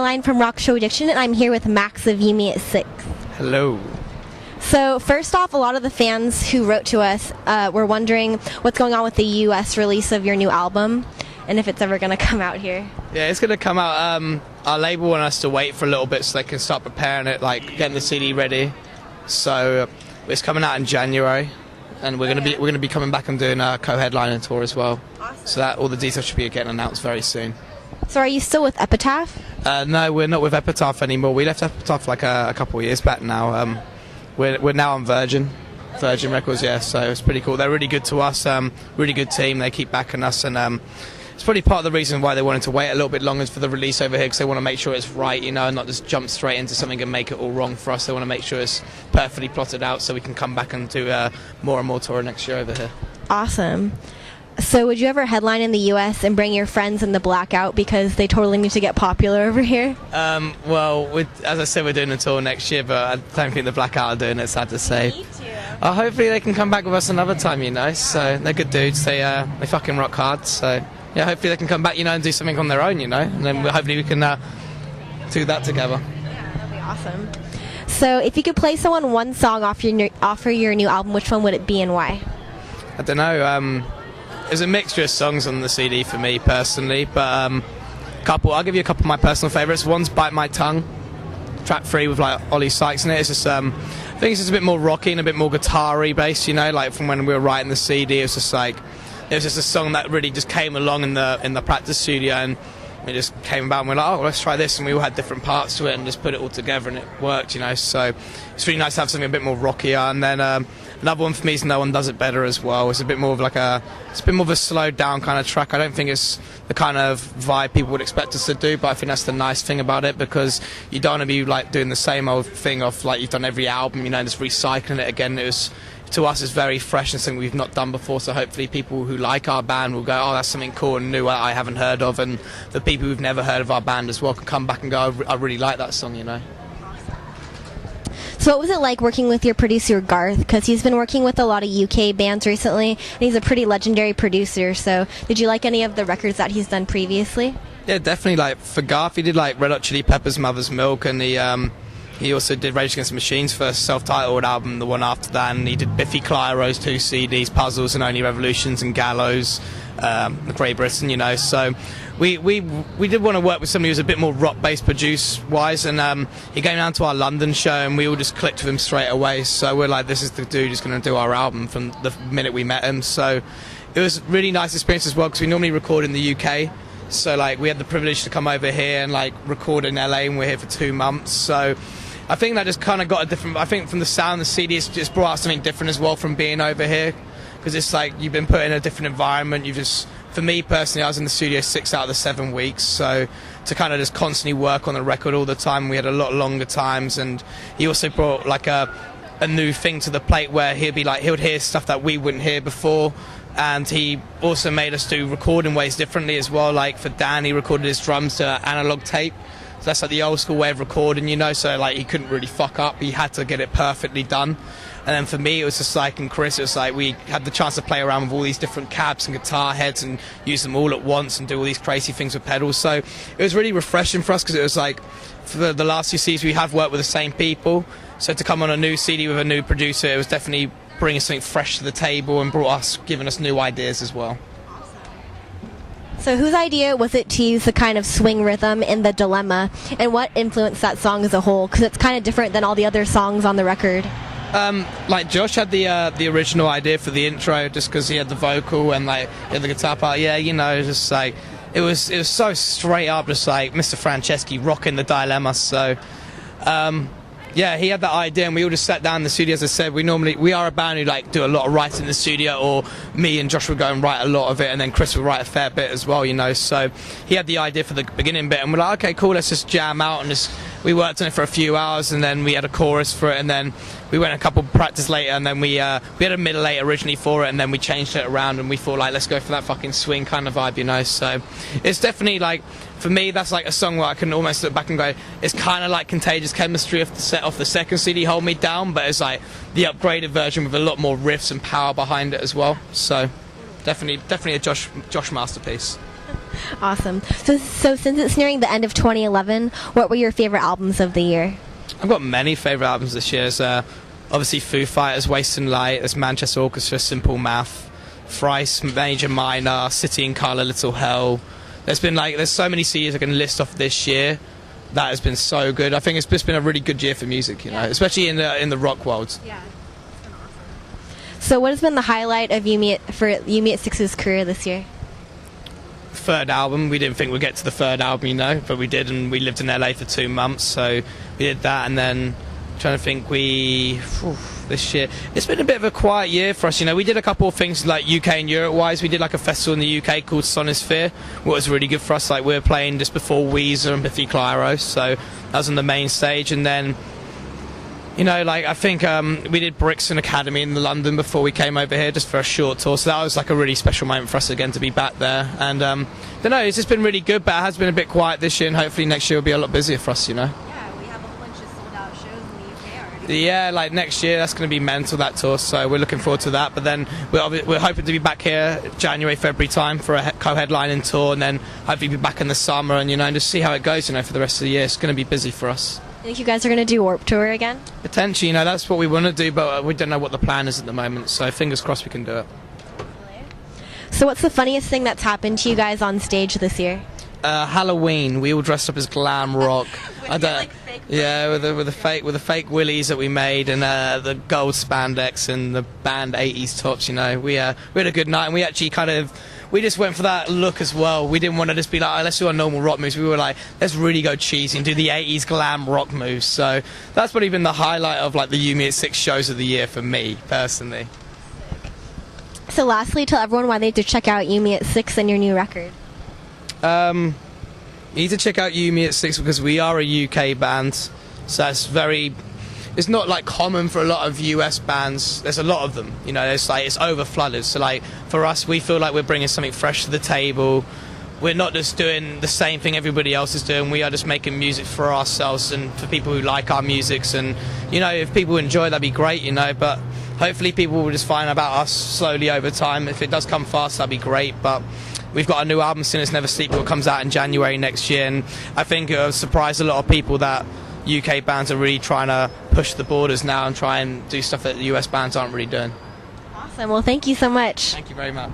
Caroline from Rock Show Addiction, and I'm here with Max of You Me at 6. Hello. So first off, a lot of the fans who wrote to us were wondering what's going on with the U.S. release of your new album, and if it's ever going to come out here. Yeah, it's going to come out. Our label want us to wait for a little bit so they can start preparing it, like getting the CD ready. So it's coming out in January, and we're going to be coming back and doing a co-headlining tour as well. Awesome. So that all the details should be getting announced very soon. So are you still with Epitaph? No, we're not with Epitaph anymore. We left Epitaph like a couple of years back now. We're now on Virgin Records, yeah. So it's pretty cool. They're really good to us. Really good team. They keep backing us, and it's probably part of the reason why they wanted to wait a little bit longer for the release over here, because they want to make sure it's right, you know, and not just jump straight into something and make it all wrong for us. They want to make sure it's perfectly plotted out so we can come back and do more and more tour next year over here. Awesome. So would you ever headline in the U.S. and bring your friends in the Blackout, because they totally need to get popular over here? Well, as I said, we're doing a tour next year, but I don't think the Blackout are doing it, sad to say. Me too. Hopefully they can come back with us another time, you know. So they're good dudes. They fucking rock hard. So yeah, hopefully they can come back, you know, and do something on their own, you know. And then hopefully we can do that together. Yeah, that'd be awesome. So if you could play someone one song off your new album, which one would it be and why? I don't know. There's a mixture of songs on the CD for me personally, but I'll give you a couple of my personal favourites. One's Bite My Tongue, track 3 with like Ollie Sykes in it. It's just I think it's just a bit more rocky and a bit more guitar-y based, you know, like from when we were writing the CD. It was just a song that really just came along in the practice studio, and it just came about and we're like, oh, let's try this, and we all had different parts to it and just put it all together and it worked, you know. So it's really nice to have something a bit more rockier. And then another one for me is No One Does It Better as well. It's a bit more of it's a bit more of a slowed down kind of track. I don't think it's the kind of vibe people would expect us to do, but I think that's the nice thing about it, because you don't want to be like doing the same old thing of like you've done every album, you know, and just recycling it again. To us, it's very fresh and something we've not done before, so hopefully people who like our band will go, oh, that's something cool and new I haven't heard of, and the people who've never heard of our band as well can come back and go, I really like that song, you know. So what was it like working with your producer Garth? Because he's been working with a lot of UK bands recently, and he's a pretty legendary producer, so did you like any of the records that he's done previously? Yeah, definitely. Like for Garth, he did like Red Hot Chili Peppers' Mother's Milk, and he also did Rage Against the Machine's first self-titled album, the one after that, and he did Biffy Clyro's 2 CDs, Puzzles and Only Revolutions and Gallows, Great Britain, you know. So we did want to work with somebody who was a bit more rock-based produce-wise, and he came down to our London show and we all just clicked with him straight away. So we're like, this is the dude who's going to do our album from the minute we met him. So it was a really nice experience as well, because we normally record in the UK. So like we had the privilege to come over here and like record in LA, and we're here for 2 months. So I think that just kind of got a different, I think from the sound, the CD has just brought out something different as well from being over here, because it's like you've been put in a different environment. For me personally, I was in the studio 6 out of the 7 weeks, so to kind of just constantly work on the record all the time, we had a lot longer times, and he also brought like a new thing to the plate where he would hear stuff that we wouldn't hear before. And he also made us do recording ways differently as well. Like for Dan, he recorded his drums to analog tape. So that's like the old school way of recording, you know, so like he couldn't really fuck up, he had to get it perfectly done. And then for me, it was just like, and Chris, it was like we had the chance to play around with all these different cabs and guitar heads and use them all at once and do all these crazy things with pedals. So it was really refreshing for us, because it was like, for the last 2 CDs we have worked with the same people, so to come on a new CD with a new producer, it was definitely bringing something fresh to the table and giving us new ideas as well. So whose idea was it to use the kind of swing rhythm in The Dilemma, and what influenced that song as a whole? Because it's kind of different than all the other songs on the record. Like Josh had the original idea for the intro, just because he had the vocal and like he had the guitar part. Yeah, you know, just like it was so straight up, just like Mr. Franceschi rocking The Dilemma. So yeah, he had that idea, and we all just sat down in the studio. As I said, we are a band who like do a lot of writing in the studio, or me and Josh would go and write a lot of it, and then Chris would write a fair bit as well, you know. So he had the idea for the beginning bit, and we're like, okay, cool, let's just jam out, and we worked on it for a few hours, and then we had a chorus for it, and then we went a couple of practice later, and then we had a middle eight originally for it, and then we changed it around, and we thought like, let's go for that fucking swing kind of vibe, you know. So it's definitely like, for me, that's like a song where I can almost look back and go, it's kind of like Contagious Chemistry off the second CD, Hold Me Down, but it's like the upgraded version with a lot more riffs and power behind it as well. So definitely a Josh masterpiece. Awesome. So since it's nearing the end of 2011, what were your favorite albums of the year? I've got many favourite albums this year. There's obviously Foo Fighters, Waste and Light, there's Manchester Orchestra, Simple Math, Thrice, Major Minor, City in Colour, Little Hell. There's so many CDs I can list off this year that has been so good. I think it's just been a really good year for music, you know, especially in the rock world. Yeah, it's been awesome. So what has been the highlight of Yumi at Six's career this year? Third album. We didn't think we'd get to the third album, you know, but we did, and we lived in LA for 2 months, so we did that. And then trying to think, this year it's been a bit of a quiet year for us, you know. We did a couple of things like UK and Europe wise. We did like a festival in the UK called Sonisphere, what was really good for us. Like we were playing just before Weezer and Biffy Clyro, so that was on the main stage. And then, you know, like I think we did Brixton Academy in London before we came over here just for a short tour, so that was like a really special moment for us again to be back there. And don't know, it's just been really good, but it has been a bit quiet this year, and hopefully next year will be a lot busier for us, you know. Yeah, we have a bunch of sold out shows in the UK already. Yeah, like next year that's going to be mental, that tour, so we're looking forward to that. But then we're hoping to be back here January, February time for a co-headlining tour, and then hopefully be back in the summer, and you know, and just see how it goes, you know, for the rest of the year. It's going to be busy for us. Think you guys are going to do Warped Tour again? Potentially, you know, that's what we want to do, but we don't know what the plan is at the moment, so fingers crossed we can do it. So what's the funniest thing that's happened to you guys on stage this year? Halloween, we all dressed up as glam rock. Like fake with the fake willies that we made, and the gold spandex and the band 80s tops, you know. We had a good night, and we actually we just went for that look as well. We didn't want to just be like, oh, let's do our normal rock moves. We were like, let's really go cheesy and do the 80s glam rock moves. So that's probably been the highlight of like the Yumi at 6 shows of the year for me, personally. So lastly, tell everyone why they have to check out Yumi at 6 and your new record. You need to check out Yumi at 6 because we are a UK band. So it's not like common for a lot of US bands. There's a lot of them, you know. It's over flooded. So like for us, we feel like we're bringing something fresh to the table. We're not just doing the same thing everybody else is doing. We are just making music for ourselves and for people who like our musics. And you know, if people enjoy, that'd be great, you know. But hopefully people will just find about us slowly over time. If it does come fast, that'd be great. But we've got a new album, Sinners Never Sleep, that comes out in January next year, and I think it'll surprise a lot of people that UK bands are really trying to push the borders now and try and do stuff that the US bands aren't really doing. Awesome. Well, thank you so much. Thank you very much.